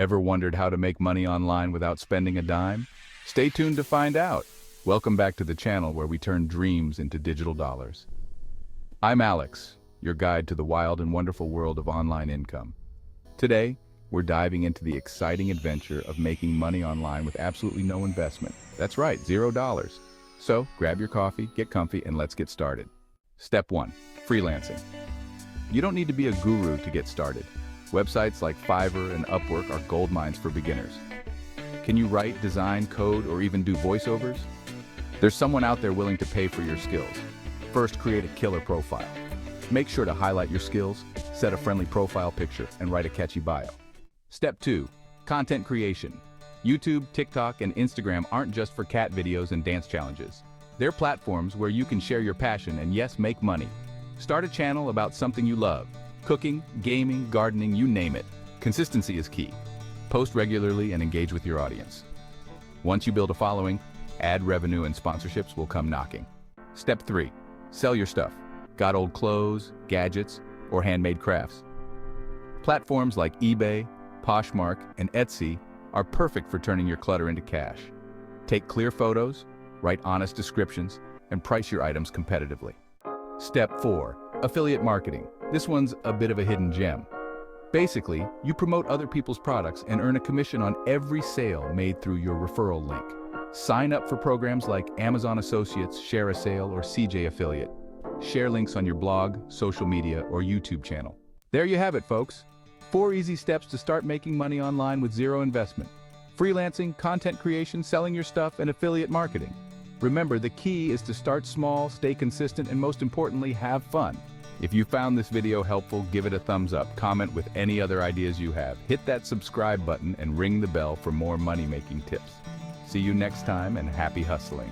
Ever wondered how to make money online without spending a dime? Stay tuned to find out. Welcome back to the channel where we turn dreams into digital dollars. I'm Alex, your guide to the wild and wonderful world of online income. Today, we're diving into the exciting adventure of making money online with absolutely no investment. That's right, $0. So, grab your coffee, get comfy, and let's get started. Step 1. Freelancing. You don't need to be a guru to get started. Websites like Fiverr and Upwork are gold mines for beginners. Can you write, design, code, or even do voiceovers? There's someone out there willing to pay for your skills. First, create a killer profile. Make sure to highlight your skills, set a friendly profile picture, and write a catchy bio. Step 2. Content creation. YouTube, TikTok, and Instagram aren't just for cat videos and dance challenges. They're platforms where you can share your passion and, yes, make money. Start a channel about something you love. Cooking, gaming, gardening, you name it. Consistency is key. Post regularly and engage with your audience. Once you build a following, ad revenue and sponsorships will come knocking. Step 3. Sell your stuff. Got old clothes, gadgets, or handmade crafts? Platforms like eBay, Poshmark, and Etsy are perfect for turning your clutter into cash. Take clear photos, write honest descriptions, and price your items competitively. Step 4. Affiliate marketing. This one's a bit of a hidden gem. Basically, you promote other people's products and earn a commission on every sale made through your referral link. Sign up for programs like Amazon Associates, Share a Sale, or CJ Affiliate. Share links on your blog, social media, or YouTube channel. There you have it, folks. 4 easy steps to start making money online with zero investment. Freelancing, content creation, selling your stuff, and affiliate marketing. Remember, the key is to start small, stay consistent, and most importantly, have fun. If you found this video helpful, give it a thumbs up, comment with any other ideas you have, hit that subscribe button, and ring the bell for more money-making tips. See you next time, and happy hustling.